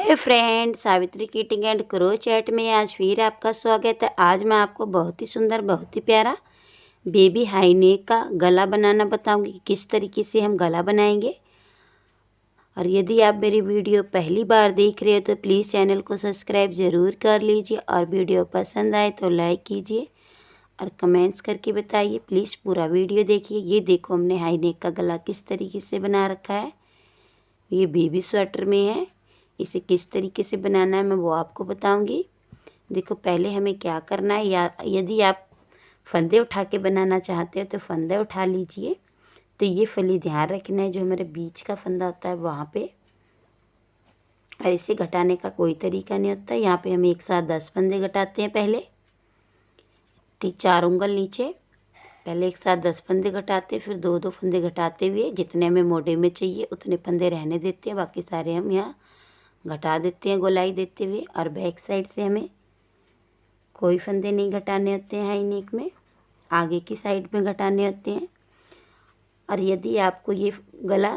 Hi friend, Savitri kiting and crochet में आज फिर आपका स्वागत है। आज मैं आपको बहुत ही सुंदर, बहुत ही प्यारा बेबी हाई नेक का गला बनाना बताऊंगी कि किस तरीके से हम गला बनाएंगे। और यदि आप मेरी वीडियो पहली बार देख रहे हो तो प्लीज़ चैनल को सब्सक्राइब ज़रूर कर लीजिए और वीडियो पसंद आए तो लाइक कीजिए और कमेंट्स करके बताइए। प्लीज़ पूरा वीडियो देखिए। ये देखो हमने हाई नेक का गला किस तरीके से बना रखा है। ये बेबी स्वेटर में है। इसे किस तरीके से बनाना है मैं वो आपको बताऊंगी। देखो पहले हमें क्या करना है, या यदि आप फंदे उठा के बनाना चाहते हो तो फंदे उठा लीजिए। तो ये फली ध्यान रखना है जो हमारे बीच का फंदा होता है वहाँ पे, और इसे घटाने का कोई तरीका नहीं होता। यहाँ पे हम एक साथ 10 फंदे घटाते हैं। पहले 4 उंगल नीचे, पहले एक साथ 10 फंदे घटाते हैं, फिर 2-2 फंदे घटाते हुए जितने हमें मोटे में चाहिए उतने फंदे रहने देते हैं, बाकी सारे हम यहाँ घटा देते हैं गोलाई देते हुए। और बैक साइड से हमें कोई फंदे नहीं घटाने होते हैं हाई नेक में, आगे की साइड में घटाने होते हैं। और यदि आपको ये गला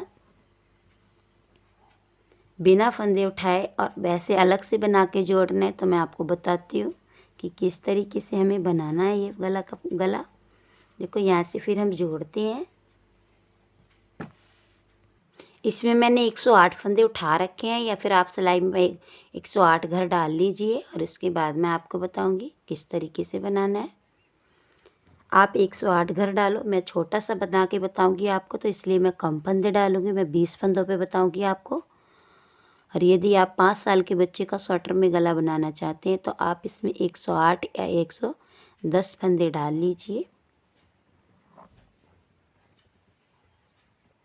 बिना फंदे उठाए और वैसे अलग से बना के जोड़ना है तो मैं आपको बताती हूँ कि किस तरीके से हमें बनाना है ये गला। देखो यहाँ से फिर हम जोड़ते हैं। इसमें मैंने 108 फंदे उठा रखे हैं, या फिर आप सिलाई में 108 घर डाल लीजिए और उसके बाद मैं आपको बताऊंगी किस तरीके से बनाना है। आप 108 घर डालो, मैं छोटा सा बना के बताऊंगी आपको तो इसलिए मैं कम फंदे डालूंगी। मैं 20 फंदों पे बताऊंगी आपको। और यदि आप 5 साल के बच्चे का स्वेटर में गला बनाना चाहते हैं तो आप इसमें 108 या 110 फंदे डाल लीजिए।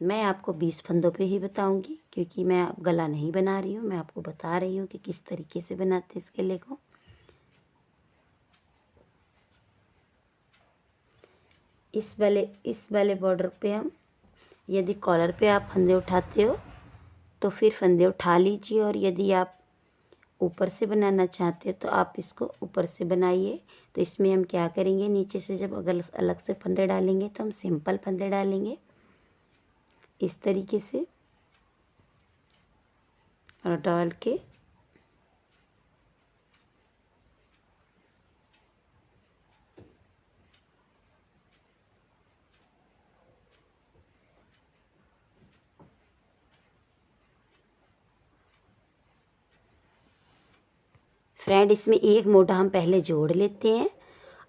मैं आपको 20 फंदों पे ही बताऊंगी क्योंकि मैं अब गला नहीं बना रही हूँ, मैं आपको बता रही हूँ कि किस तरीके से बनाते हैं इस गले को। इस वाले बॉर्डर पे हम, यदि कॉलर पे आप फंदे उठाते हो तो फिर फंदे उठा लीजिए, और यदि आप ऊपर से बनाना चाहते हो तो आप इसको ऊपर से बनाइए। तो इसमें हम क्या करेंगे, नीचे से जब अगर अलग से फंदे डालेंगे तो हम सिंपल फंदे डालेंगे इस तरीके से, और डाल के फ्रेंड इसमें एक मोटा हम पहले जोड़ लेते हैं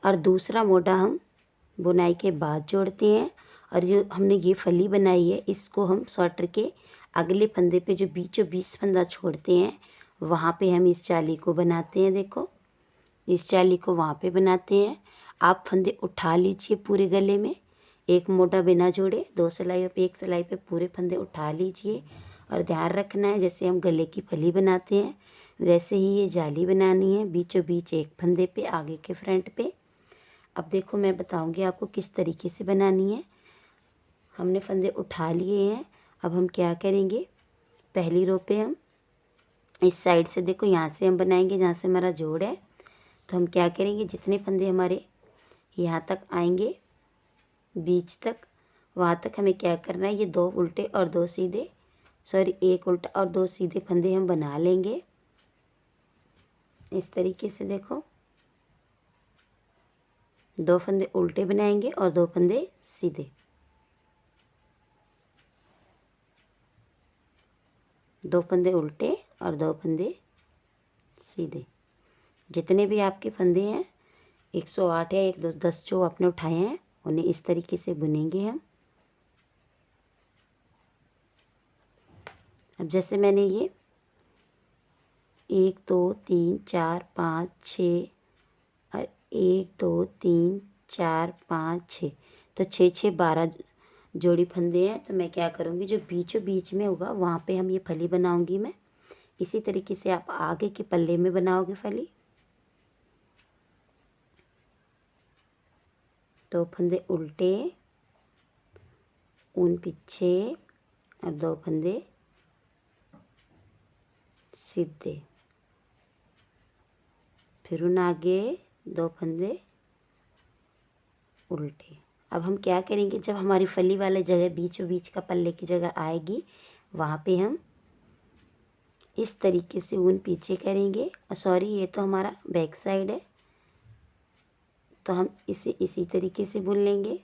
और दूसरा मोटा हम बुनाई के बाद जोड़ते हैं। और जो हमने ये फली बनाई है इसको हम स्वेटर के अगले फंदे पे जो बीचों बीच फंदा छोड़ते हैं वहाँ पे हम इस जाली को बनाते हैं। देखो इस जाली को वहाँ पे बनाते हैं। आप फंदे उठा लीजिए पूरे गले में, एक मोटा बिना जोड़े 2 सिलाइयों पे, एक सिलाई पे पूरे फंदे उठा लीजिए। और ध्यान रखना है जैसे हम गले की फली बनाते हैं वैसे ही ये जाली बनानी है, बीचों बीच एक फंदे पे आगे के फ्रंट पे। अब देखो मैं बताऊंगी आपको किस तरीके से बनानी है। हमने फंदे उठा लिए हैं, अब हम क्या करेंगे, पहली रो पे हम इस साइड से, देखो यहाँ से हम बनाएंगे जहाँ से हमारा जोड़ है। तो हम क्या करेंगे, जितने फंदे हमारे यहाँ तक आएंगे बीच तक, वहाँ तक हमें क्या करना है, ये 2 उल्टे और 2 सीधे, सॉरी 1 उल्टा और 2 सीधे फंदे हम बना लेंगे इस तरीके से। देखो 2 फंदे उल्टे बनाएंगे और 2 फंदे सीधे, 2 फंदे उल्टे और 2 फंदे सीधे। जितने भी आपके फंदे हैं 108 या 110 जो आपने उठाए हैं उन्हें इस तरीके से बुनेंगे हम। अब जैसे मैंने ये 1 2 3 4 5 6 और 1 2 3 4 5 6, तो 6 6 12 जोड़ी फंदे हैं। तो मैं क्या करूँगी, जो बीचों बीच में होगा वहाँ पे हम ये फली बनाऊँगी मैं। इसी तरीके से आप आगे के पल्ले में बनाओगे फली। 2 फंदे उल्टे, ऊन पीछे और 2 फंदे सीधे, फिर उन आगे 2 फंदे उल्टे। अब हम क्या करेंगे, जब हमारी फली वाले जगह बीचों बीच का पल्ले की जगह आएगी वहाँ पे हम इस तरीके से ऊन पीछे करेंगे। सॉरी, ये तो हमारा बैक साइड है, तो हम इसे इसी तरीके से बुन लेंगे।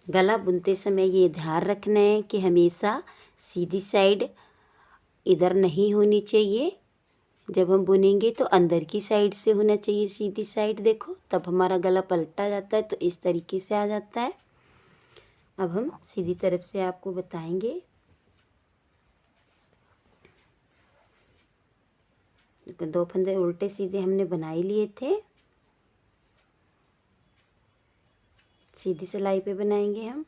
गला बुनते समय ये ध्यान रखना है कि हमेशा सीधी साइड इधर नहीं होनी चाहिए। जब हम बुनेंगे तो अंदर की साइड से होना चाहिए सीधी साइड, देखो तब हमारा गला पलटा जाता है, तो इस तरीके से आ जाता है। अब हम सीधी तरफ से आपको बताएंगे। 2 फंदे उल्टे सीधे हमने बना ही लिए थे। सीधी सिलाई पे बनाएंगे हम।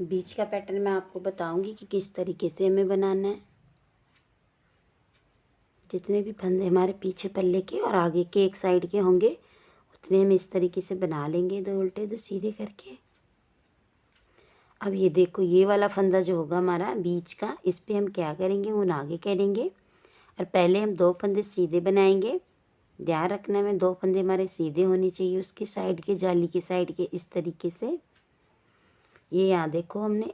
बीच का पैटर्न मैं आपको बताऊंगी कि किस तरीके से हमें बनाना है। जितने भी फंदे हमारे पीछे पल्ले के और आगे के एक साइड के होंगे उतने हम इस तरीके से बना लेंगे, 2 उल्टे 2 सीधे करके। अब ये देखो, ये वाला फंदा जो होगा हमारा बीच का, इस पे हम क्या करेंगे, ऊन आगे करेंगे और पहले हम 2 फंदे सीधे बनाएंगे। ध्यान रखना है 2 फंदे हमारे सीधे होने चाहिए उसकी साइड के, जाली की साइड के, इस तरीके से। ये यहाँ देखो हमने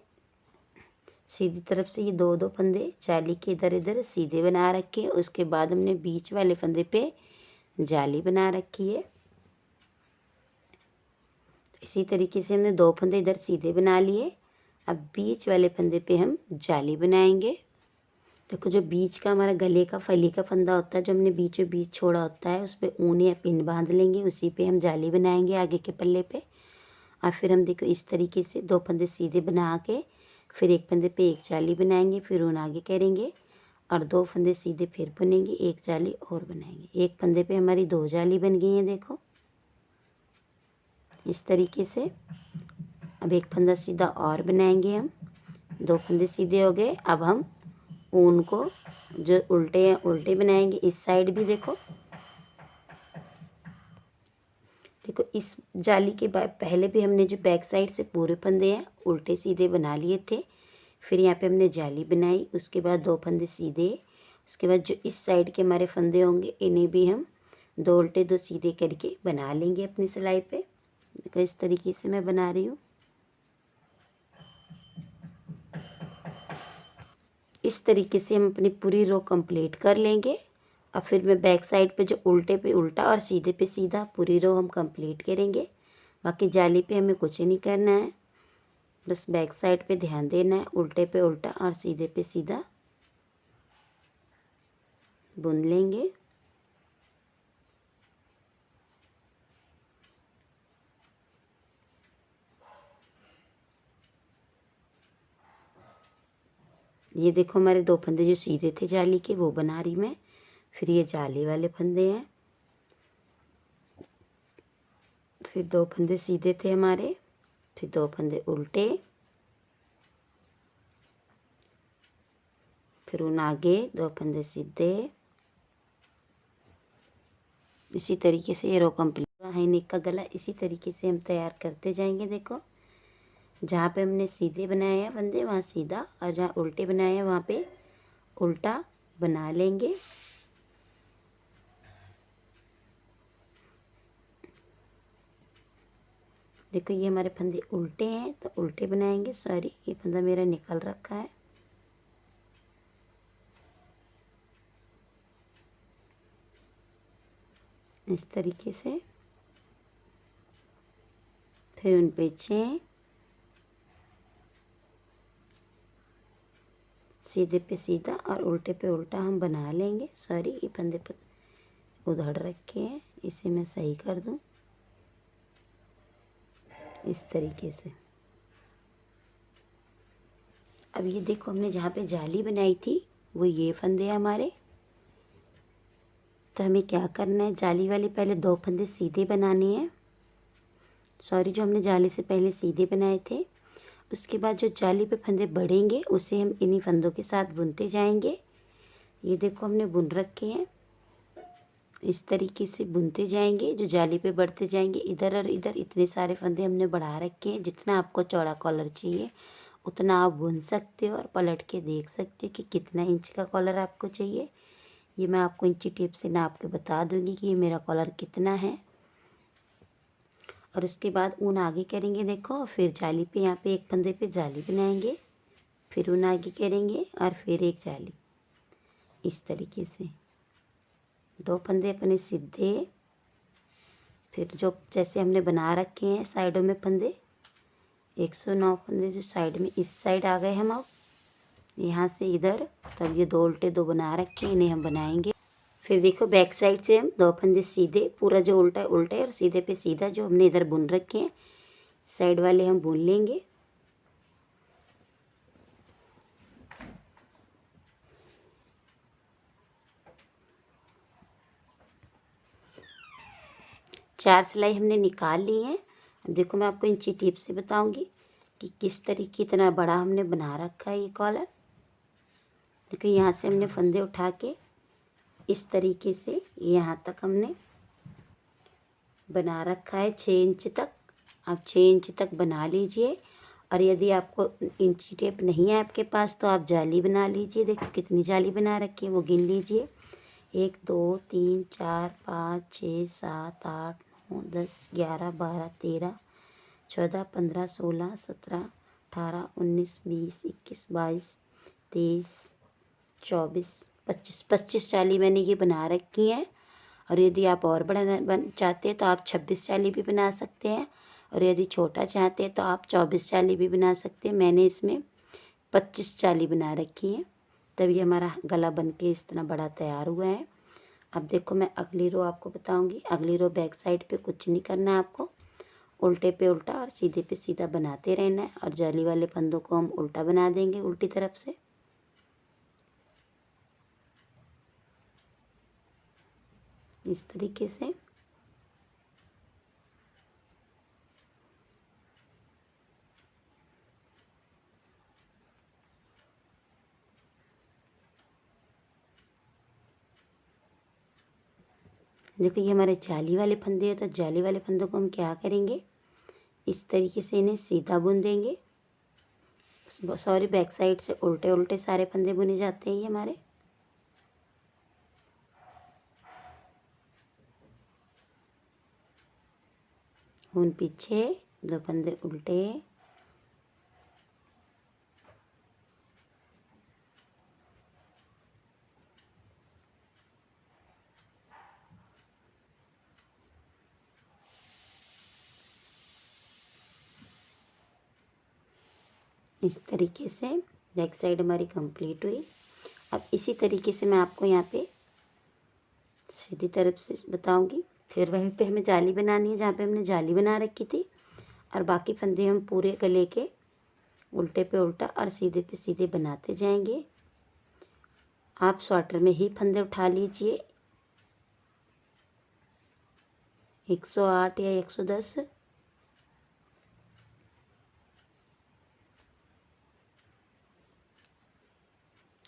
सीधी तरफ से ये 2 फंदे जाली के इधर इधर सीधे बना रखे। उसके बाद हमने बीच वाले फंदे पे जाली बना रखी है। इसी तरीके से हमने 2 फंदे इधर सीधे बना लिए। अब बीच वाले फंदे पे हम जाली बनाएंगे। देखो, जो बीच का हमारा गले का फली का फंदा होता है, जो हमने बीचों बीच छोड़ा होता है, उस पर ऊन या पिन बांध लेंगे, उसी पे हम जाली बनाएंगे आगे के पल्ले पे। और फिर हम देखो इस तरीके से 2 फंदे सीधे बना के फिर एक फंदे पे एक जाली बनाएंगे, फिर ऊन आगे करेंगे और 2 फंदे सीधे फिर बुनेंगे, एक जाली और बनाएंगे। एक फंदे पे हमारी 2 जाली बन गई हैं, देखो इस तरीके से। अब एक फंदा सीधा और बनाएंगे हम, 2 फंदे सीधे हो गए। अब हम ऊन को जो उल्टे हैं उल्टे बनाएंगे, इस साइड भी देखो। देखो इस जाली के बाद पहले भी हमने जो बैक साइड से पूरे फंदे हैं उल्टे सीधे बना लिए थे। फिर यहाँ पे हमने जाली बनाई, उसके बाद 2 फंदे सीधे। उसके बाद जो इस साइड के हमारे फंदे होंगे इन्हें भी हम 2 उल्टे 2 सीधे करके बना लेंगे अपनी सिलाई पे। देखो इस तरीके से मैं बना रही हूँ। इस तरीके से हम अपनी पूरी रो कंप्लीट कर लेंगे। अब फिर मैं बैक साइड पे जो उल्टे पे उल्टा और सीधे पे सीधा पूरी रो हम कंप्लीट करेंगे। बाकी जाली पे हमें कुछ नहीं करना है, बस बैक साइड पे ध्यान देना है। उल्टे पे उल्टा और सीधे पे सीधा बुन लेंगे। ये देखो हमारे 2 फंदे जो सीधे थे जाली के वो बना रही मैं। फिर ये जाली वाले फंदे हैं, फिर 2 फंदे सीधे थे हमारे, फिर 2 फंदे उल्टे, फिर उन आगे 2 फंदे सीधे। इसी तरीके से ये रो कंप्लीट। हाई नेक का गला इसी तरीके से हम तैयार करते जाएंगे। देखो जहाँ पे हमने सीधे बनाए हैं फंदे वहाँ सीधा, और जहाँ उल्टे बनाए हैं वहाँ पे उल्टा बना लेंगे। देखो ये हमारे फंदे उल्टे हैं तो उल्टे बनाएंगे। सॉरी, ये फंदा मेरा निकल रखा है। इस तरीके से फिर उन पीछे सीधे पे सीधा और उल्टे पे उल्टा हम बना लेंगे। सॉरी, ये फंदे पर उधड़ रखे हैं, इसे मैं सही कर दूं इस तरीके से। अब ये देखो हमने जहाँ पे जाली बनाई थी वो ये फंदे हैं हमारे। तो हमें क्या करना है, जाली वाले पहले 2 फंदे सीधे बनाने हैं। सॉरी, जो हमने जाली से पहले सीधे बनाए थे, उसके बाद जो जाली पे फंदे बढ़ेंगे उसे हम इन्हीं फंदों के साथ बुनते जाएंगे। ये देखो हमने बुन रखे हैं, इस तरीके से बुनते जाएंगे। जो जाली पे बढ़ते जाएंगे, इधर और इधर इतने सारे फंदे हमने बढ़ा रखे हैं। जितना आपको चौड़ा कॉलर चाहिए उतना आप बुन सकते हो और पलट के देख सकते हो कि कितना इंच का कॉलर आपको चाहिए। ये मैं आपको इंची टेप से नाप के बता दूंगी कि ये मेरा कॉलर कितना है। और उसके बाद ऊन आगे करेंगे देखो, फिर जाली पे यहाँ पे एक फंदे पे जाली बनाएंगे, फिर ऊन आगे करेंगे और फिर एक जाली। इस तरीके से 2 फंदे अपने सीधे, फिर जो जैसे हमने बना रखे हैं साइडों में फंदे, 109 फंदे जो साइड में इस साइड आ गए हम। अब यहाँ से इधर तब ये 2 उल्टे 2 बना रखे हैं, इन्हें हम बनाएंगे। फिर देखो बैक साइड से हम 2 फंदे सीधे, पूरा जो उल्टा है उल्टे और सीधे पे सीधा जो हमने इधर बुन रखे हैं साइड वाले हम बुन लेंगे। चार सिलाई हमने निकाल ली है। अब देखो मैं आपको इंची टेप से बताऊंगी कि किस तरीके इतना बड़ा हमने बना रखा है ये कॉलर। देखो यहाँ से हमने फंदे उठा के इस तरीके से यहाँ तक हमने बना रखा है 6 इंच तक। आप 6 इंच तक बना लीजिए। और यदि आपको इंची टेप नहीं है आपके पास तो आप जाली बना लीजिए। देखो कितनी जाली बना रखी है वो गिन लीजिए। 1 2 3 4 5 6 7 8 9 10 11 12 13 14 15 16 17 18 19 20 21 22 23 24 25 25 जाली मैंने ये बना रखी हैं। और यदि आप और बड़ा चाहते हैं तो आप 26 जाली भी बना सकते हैं। और यदि छोटा चाहते हैं तो आप 24 जाली भी बना सकते हैं। मैंने इसमें 25 जाली बना रखी है, तभी हमारा गला बन के इस तरह बड़ा तैयार हुआ है। अब देखो मैं अगली रो आपको बताऊंगी। अगली रो बैक साइड पे कुछ नहीं करना है आपको, उल्टे पे उल्टा और सीधे पे सीधा बनाते रहना है। और जाली वाले फंदों को हम उल्टा बना देंगे उल्टी तरफ से। इस तरीके से देखो ये हमारे जाली वाले फंदे हैं। तो जाली वाले फंदों को हम क्या करेंगे, इस तरीके से इन्हें सीधा बुन देंगे। सॉरी, बैक साइड से उल्टे उल्टे सारे फंदे बुने जाते हैं ये हमारे। ऊन पीछे, 2 फंदे उल्टे, इस तरीके से बैक साइड हमारी कंप्लीट हुई। अब इसी तरीके से मैं आपको यहाँ पे सीधी तरफ से बताऊंगी। फिर वहीं पे हमें जाली बनानी है जहाँ पे हमने जाली बना रखी थी। और बाकी फंदे हम पूरे गले के उल्टे पे उल्टा और सीधे पे सीधे बनाते जाएंगे। आप स्वेटर में ही फंदे उठा लीजिए, 108 या 110।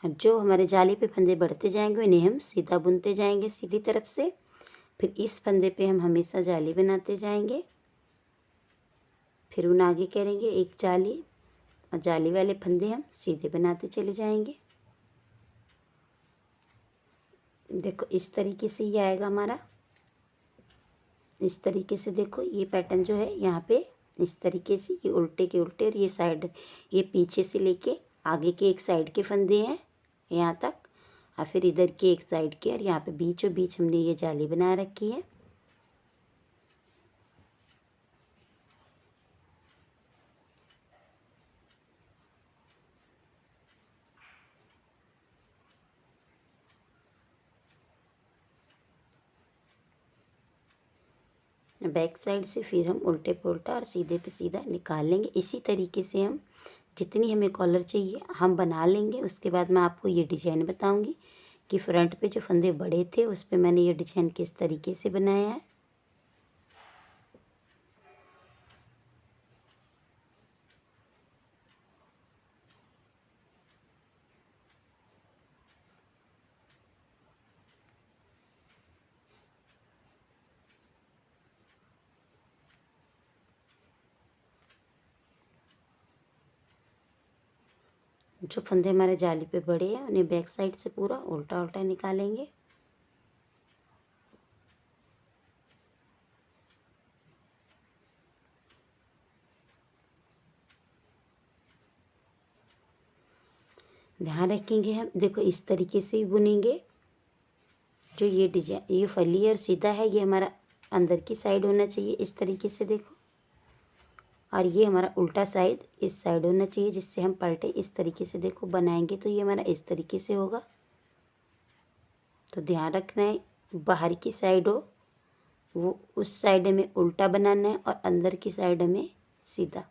जो हमारे जाली पे फंदे बढ़ते जाएंगे इन्हें हम सीधा बुनते जाएंगे सीधी तरफ से। फिर इस फंदे पे हम हमेशा जाली बनाते जाएंगे। फिर उन आगे करेंगे एक जाली, और जाली वाले फंदे हम सीधे बनाते चले जाएंगे। देखो इस तरीके से ये आएगा हमारा। इस तरीके से देखो ये पैटर्न जो है यहाँ पे इस तरीके से, ये उल्टे के उल्टे और ये साइड, ये पीछे से लेके आगे के एक साइड के फंदे हैं यहाँ तक, और फिर इधर के एक साइड के, और यहाँ पे बीचों बीच हमने ये जाली बना रखी है। बैक साइड से फिर हम उल्टे पे उल्टा और सीधे पे सीधा निकाल लेंगे। इसी तरीके से हम जितनी हमें कॉलर चाहिए हम बना लेंगे। उसके बाद मैं आपको ये डिजाइन बताऊंगी कि फ्रंट पे जो फंदे बड़े थे उस पे मैंने ये डिजाइन किस तरीके से बनाया है। जो फंदे हमारे जाली पे बड़े हैं उन्हें बैक साइड से पूरा उल्टा उल्टा निकालेंगे। ध्यान रखेंगे हम, देखो इस तरीके से ही बुनेंगे। जो ये डिजाइन, ये फली और सीधा है, ये हमारा अंदर की साइड होना चाहिए इस तरीके से देखो, और ये हमारा उल्टा साइड इस साइड होना चाहिए, जिससे हम पलटे इस तरीके से देखो बनाएंगे तो ये हमारा इस तरीके से होगा। तो ध्यान रखना है, बाहर की साइड हो वो उस साइड में उल्टा बनाना है और अंदर की साइड में सीधा।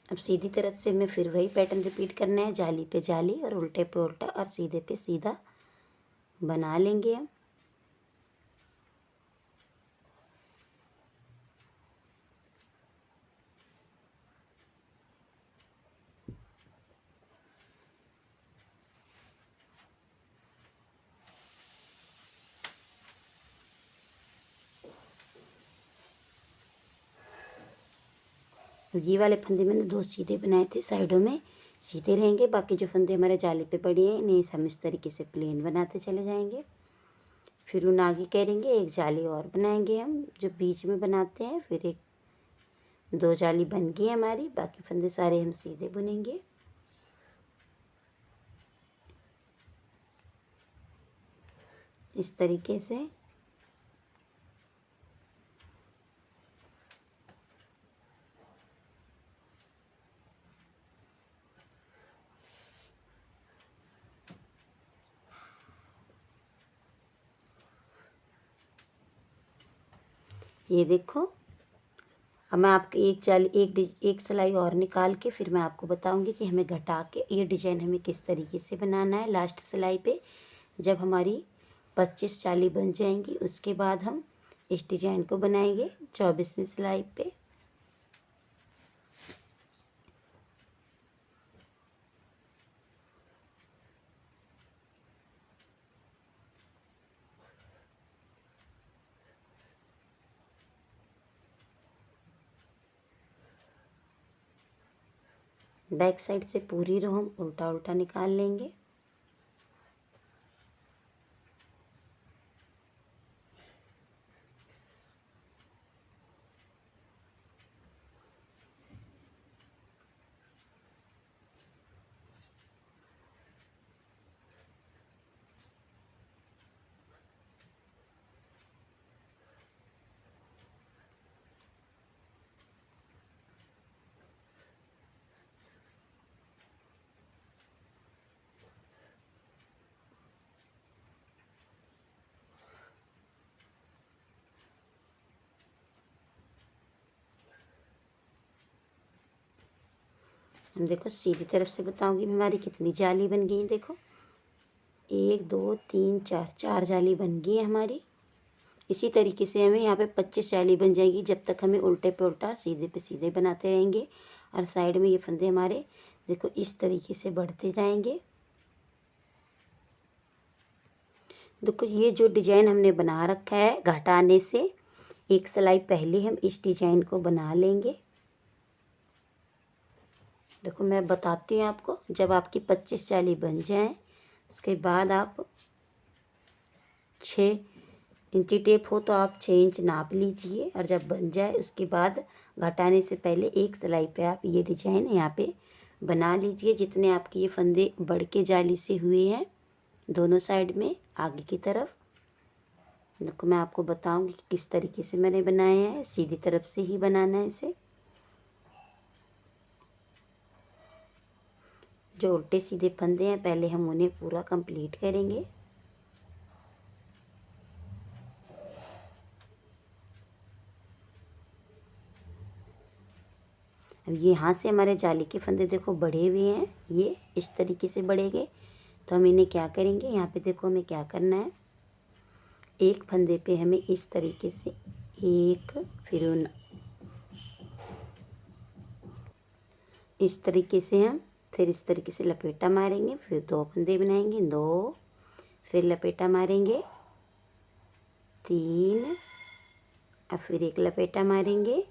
अब सीधी तरफ से मैं फिर वही पैटर्न रिपीट करना है, जाली पे जाली और उल्टे पे उल्टा और सीधे पे सीधा बना लेंगे हम। ये वाले फंदे मैंने 2 सीधे बनाए थे, साइडों में सीधे रहेंगे, बाकी जो फंदे हमारे जाली पे पड़े हैं इन्हें हम इस तरीके से प्लेन बनाते चले जाएंगे। फिर उन आगे करेंगे, एक जाली और बनाएंगे हम जो बीच में बनाते हैं, फिर एक 2 जाली बन गई हमारी, बाकी फंदे सारे हम सीधे बुनेंगे। इस तरीके से ये देखो। अब मैं आपको एक जाली एक सिलाई और निकाल के फिर मैं आपको बताऊंगी कि हमें घटा के ये डिजाइन हमें किस तरीके से बनाना है। लास्ट सिलाई पे जब हमारी 25 जाली बन जाएंगी उसके बाद हम इस डिजाइन को बनाएंगे 24वीं सिलाई पे। बैक साइड से पूरी रो हम उल्टा उल्टा निकाल लेंगे। हम देखो सीधी तरफ से बताऊंगी हमारी कितनी जाली बन गई। देखो 1 2 3 4, 4 जाली बन गई है हमारी। इसी तरीके से हमें यहाँ पे 25 जाली बन जाएगी, जब तक हमें उल्टे पे उल्टा सीधे पे सीधे बनाते रहेंगे। और साइड में ये फंदे हमारे देखो इस तरीके से बढ़ते जाएंगे। देखो ये जो डिजाइन हमने बना रखा है, घटाने से एक सिलाई पहले हम इस डिजाइन को बना लेंगे। देखो मैं बताती हूँ आपको, जब आपकी 25 जाली बन जाए उसके बाद आप 6 इंची टेप हो तो आप 6 इंच नाप लीजिए, और जब बन जाए उसके बाद घटाने से पहले एक सिलाई पे आप ये डिजाइन यहाँ पे बना लीजिए, जितने आपके ये फंदे बढ़ के जाली से हुए हैं दोनों साइड में आगे की तरफ। देखो मैं आपको बताऊंगी कि किस तरीके से मैंने बनाए हैं, सीधी तरफ से ही बनाना है इसे। जो उल्टे सीधे फंदे हैं पहले हम उन्हें पूरा कंप्लीट करेंगे। अब ये यहाँ से हमारे जाली के फंदे देखो बढ़े हुए हैं, ये इस तरीके से बढ़ेंगे। तो हम इन्हें क्या करेंगे, यहाँ पे देखो हमें क्या करना है, एक फंदे पे हमें इस तरीके से एक, फिर इस तरीके से हम फिर इस तरीके से लपेटा मारेंगे, फिर 2 फंदे बनाएंगे, 2, फिर लपेटा मारेंगे 3, और फिर एक लपेटा मारेंगे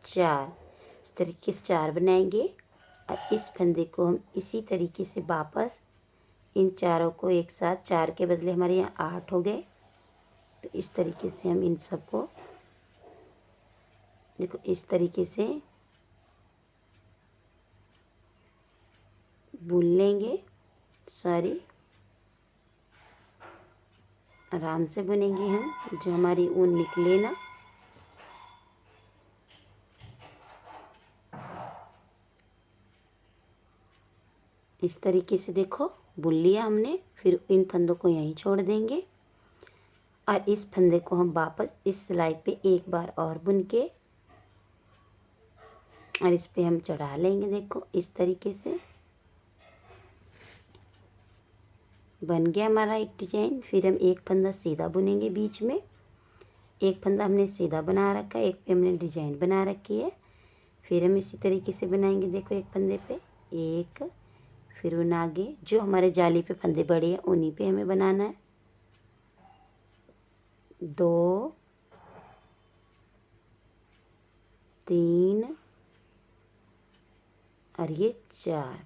4। इस तरीके से 4 बनाएंगे और इस फंदे को हम इसी तरीके से वापस इन चारों को एक साथ, 4 के बदले हमारे यहाँ 8 हो गए, तो इस तरीके से हम इन सबको देखो इस तरीके से बुन लेंगे। सॉरी, आराम से बुनेंगे हम, जो हमारी ऊन निकले ना। इस तरीके से देखो बुन लिया हमने। फिर इन फंदों को यहीं छोड़ देंगे और इस फंदे को हम वापस इस सिलाई पे एक बार और बुन के और इस पे हम चढ़ा लेंगे। देखो इस तरीके से बन गया हमारा एक डिजाइन। फिर हम एक फंदा सीधा बुनेंगे बीच में, एक फंदा हमने सीधा बना रखा है, एक पे हमने डिजाइन बना रखी है। फिर हम इसी तरीके से बनाएंगे। देखो एक फंदे पे एक, फिर उन आगे जो हमारे जाली पे फंदे बड़े हैं उन्हीं पे हमें बनाना है। 2, 3 और ये 4।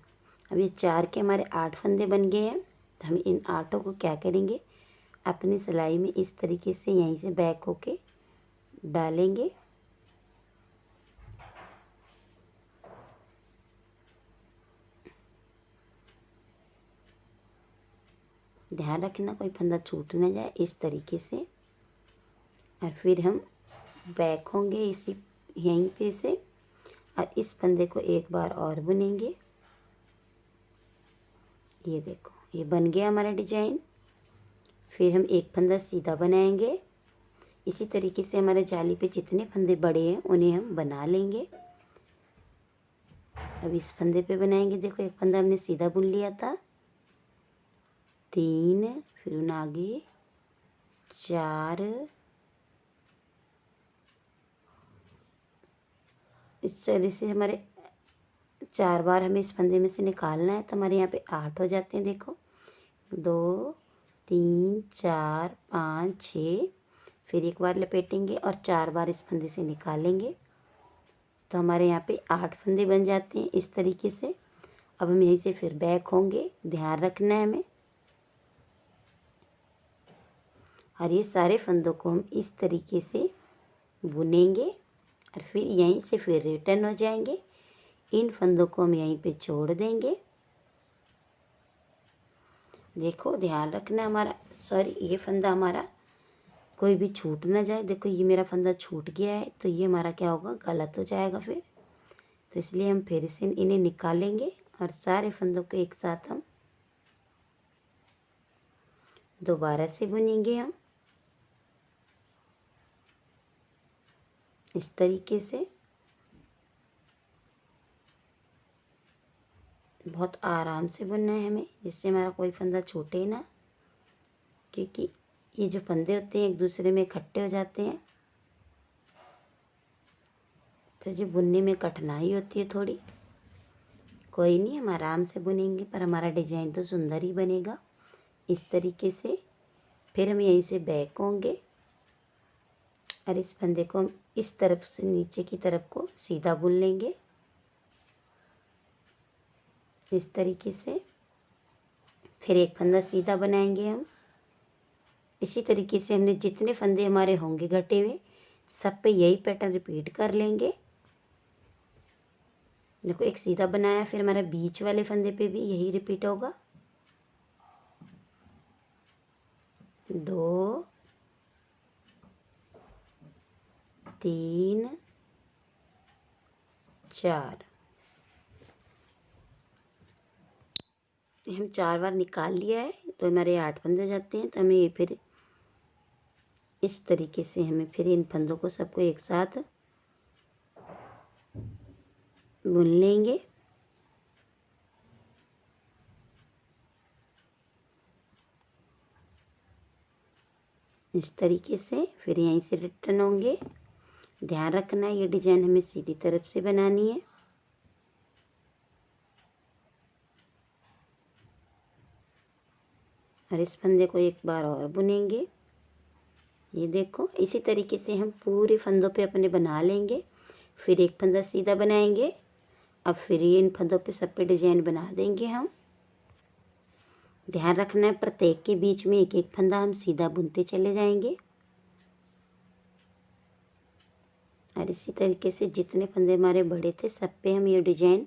अब ये 4 के हमारे 8 फंदे बन गए हैं। तो हम इन 8 को क्या करेंगे, अपनी सिलाई में इस तरीके से यहीं से बैक होके डालेंगे। ध्यान रखना कोई फंदा छूट ना जाए, इस तरीके से। और फिर हम बैक होंगे इसी यहीं पे से और इस फंदे को एक बार और बुनेंगे। ये देखो ये बन गया हमारा डिजाइन। फिर हम एक फंदा सीधा बनाएंगे। इसी तरीके से हमारे जाली पे जितने फंदे बड़े हैं उन्हें हम बना लेंगे। अब इस फंदे पे बनाएंगे। देखो एक फंदा हमने सीधा बुन लिया था, 3, फिर उन आगे 4, इस तरह से हमारे 4 बार हमें इस फंदे में से निकालना है। तो हमारे यहाँ पे 8 हो जाते हैं। देखो 2, 3, 4, 5, 6, फिर एक बार लपेटेंगे और 4 बार इस फंदे से निकालेंगे। तो हमारे यहाँ पे 8 फंदे बन जाते हैं इस तरीके से। अब हम यहीं से फिर बैक होंगे, ध्यान रखना है हमें। और ये सारे फंदों को हम इस तरीके से बुनेंगे और फिर यहीं से फिर रिटर्न हो जाएंगे। इन फंदों को हम यहीं पे छोड़ देंगे। देखो ध्यान रखना हमारा, सॉरी ये फंदा हमारा कोई भी छूट ना जाए। देखो ये मेरा फंदा छूट गया है तो ये हमारा क्या होगा, गलत हो जाएगा फिर। तो इसलिए हम फिर से इन्हें निकालेंगे और सारे फंदों को एक साथ हम दोबारा से बुनेंगे हम इस तरीके से। बहुत आराम से बुनना है हमें, जिससे हमारा कोई फंदा छूटे ना, क्योंकि ये जो फंदे होते हैं एक दूसरे में इकट्ठे हो जाते हैं तो जो बुनने में कठिनाई होती है थोड़ी। कोई नहीं, हम आराम से बुनेंगे पर हमारा डिजाइन तो सुंदर ही बनेगा इस तरीके से। फिर हम यहीं से बैक होंगे और इस फंदे को हम इस तरफ से नीचे की तरफ को सीधा बुन लेंगे इस तरीके से। फिर एक फंदा सीधा बनाएंगे हम। इसी तरीके से हमने जितने फंदे हमारे होंगे घटे हुए सब पे यही पैटर्न रिपीट कर लेंगे। देखो एक सीधा बनाया, फिर हमारा बीच वाले फंदे पे भी यही रिपीट होगा। 2, 3, 4, हम 4 बार निकाल लिया है तो हमारे 8 फंदे हो जाते हैं। तो हमें ये फिर इस तरीके से हमें फिर इन फंदों को सबको एक साथ बुन लेंगे। इस तरीके से फिर यहीं से रिटर्न होंगे। ध्यान रखना है ये डिजाइन हमें सीधी तरफ से बनानी है। और इस फंदे को एक बार और बुनेंगे। ये देखो इसी तरीके से हम पूरे फंदों पे अपने बना लेंगे। फिर एक फंदा सीधा बनाएंगे। अब फिर ये इन फंदों पे सब पे डिजाइन बना देंगे हम। ध्यान रखना है प्रत्येक के बीच में एक एक फंदा हम सीधा बुनते चले जाएंगे। और इसी तरीके से जितने फंदे हमारे बड़े थे सब पे हम ये डिजाइन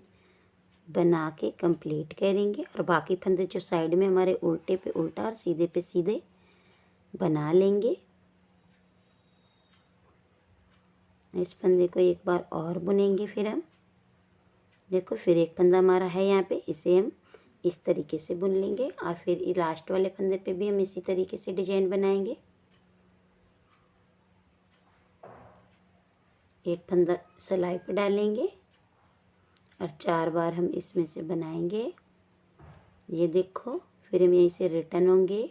बना के कंप्लीट करेंगे। और बाकी फंदे जो साइड में हमारे उल्टे पे उल्टा और सीधे पे सीधे बना लेंगे। इस फंदे को एक बार और बुनेंगे। फिर हम देखो फिर एक फंदा हमारा है यहाँ पे, इसे हम इस तरीके से बुन लेंगे। और फिर लास्ट वाले फंदे पे भी हम इसी तरीके से डिजाइन बनाएंगे। एक फंदा सिलाई पे डालेंगे और 4 बार हम इसमें से बनाएंगे। ये देखो फिर हम यहीं से रिटर्न होंगे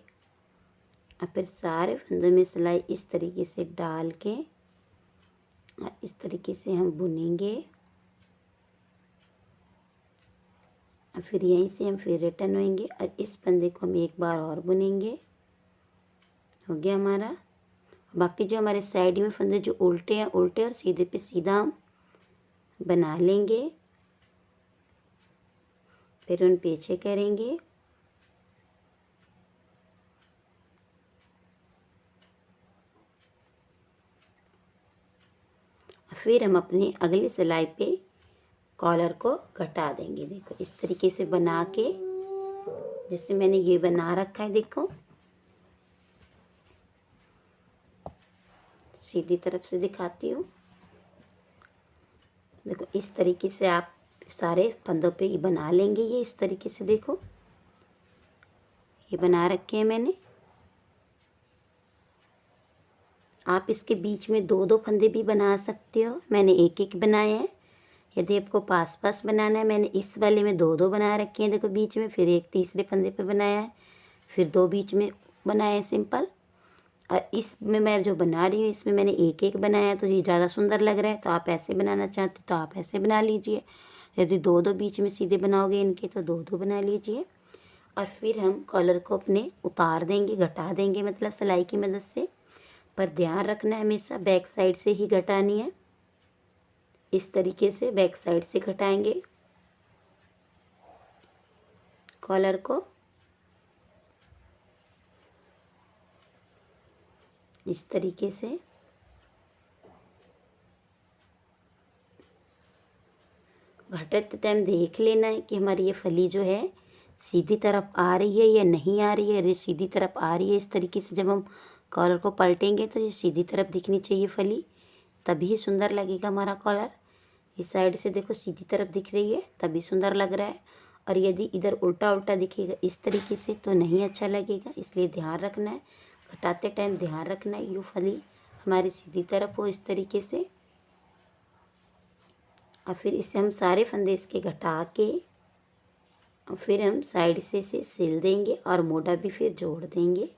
और फिर सारे फंदों में सिलाई इस तरीके से डाल के और इस तरीके से हम बुनेंगे। और फिर यहीं से हम फिर रिटर्न होंगे और इस फंदे को हम एक बार और बुनेंगे। हो गया हमारा। बाकी जो हमारे साइड में फंदे जो उल्टे हैं उल्टे और सीधे पे सीधा हम बना लेंगे। फिर उन पीछे करेंगे। फिर हम अपनी अगली सिलाई पे कॉलर को घटा देंगे। देखो इस तरीके से बना के, जैसे मैंने ये बना रखा है, देखो सीधी तरफ से दिखाती हूँ। देखो इस तरीके से आप सारे फंदों पे ये बना लेंगे। ये इस तरीके से देखो ये बना रखे हैं मैंने। आप इसके बीच में 2-2 फंदे भी बना सकते हो। मैंने एक एक बनाए हैं। यदि आपको पास पास बनाना है, मैंने इस वाले में 2-2 बना रखे हैं। देखो बीच में, फिर एक तीसरे फंदे पे बनाया है, फिर 2 बीच में बनाए हैं सिंपल। और इसमें मैं जो बना रही हूँ इसमें मैंने एक एक बनाया, तो ये ज़्यादा सुंदर लग रहा है। तो आप ऐसे बनाना चाहते तो आप ऐसे बना लीजिए। यदि 2-2 बीच में सीधे बनाओगे इनके तो 2-2 बना लीजिए। और फिर हम कॉलर को अपने उतार देंगे, घटा देंगे, मतलब सिलाई की मदद से। पर ध्यान रखना है हमेशा बैक साइड से ही घटानी है। इस तरीके से बैक साइड से घटाएंगे कॉलर को। इस तरीके से घटाते टाइम देख लेना है कि हमारी ये फली जो है सीधी तरफ आ रही है या नहीं आ रही है। यदि सीधी तरफ आ रही है, इस तरीके से जब हम कॉलर को पलटेंगे तो ये सीधी तरफ दिखनी चाहिए फली, तभी सुंदर लगेगा हमारा कॉलर। इस साइड से देखो सीधी तरफ दिख रही है तभी सुंदर लग रहा है। और यदि इधर उल्टा उल्टा दिखेगा इस तरीके से तो नहीं अच्छा लगेगा। इसलिए ध्यान रखना है, घटाते टाइम ध्यान रखना है ये फली हमारी सीधी तरफ हो इस तरीके से। और फिर इससे हम सारे फंदे इसके घटा के और फिर हम साइड से इसे सिल देंगे और मोटा भी फिर जोड़ देंगे।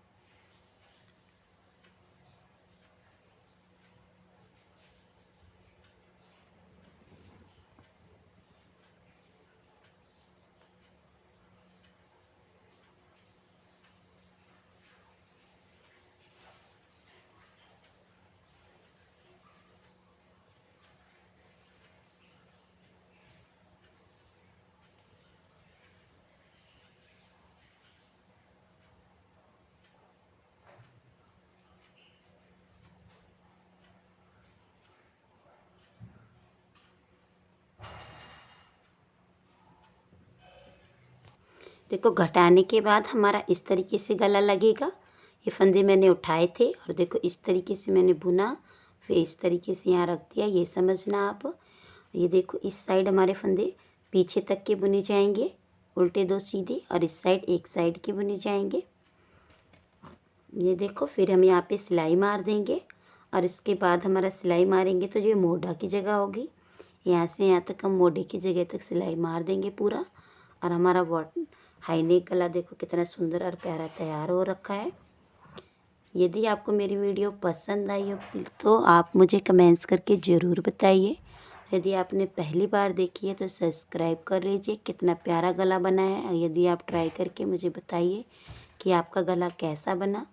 देखो घटाने के बाद हमारा इस तरीके से गला लगेगा। ये फंदे मैंने उठाए थे और देखो इस तरीके से मैंने बुना, फिर इस तरीके से यहाँ रख दिया, ये समझना आप। ये देखो इस साइड हमारे फंदे पीछे तक के बुने जाएंगे, उल्टे 2 सीधे, और इस साइड एक साइड के बुने जाएंगे। ये देखो फिर हम यहाँ पे सिलाई मार देंगे और इसके बाद हमारा सिलाई मारेंगे तो जो मोढ़ा की जगह होगी यहाँ से यहाँ तक हम मोढ़े की जगह तक सिलाई मार देंगे पूरा। और हमारा हाई नेक गला देखो कितना सुंदर और प्यारा तैयार हो रखा है। यदि आपको मेरी वीडियो पसंद आई हो तो आप मुझे कमेंट्स करके ज़रूर बताइए। यदि आपने पहली बार देखी है तो सब्सक्राइब कर लीजिए। कितना प्यारा गला बना है। यदि आप ट्राई करके मुझे बताइए कि आपका गला कैसा बना।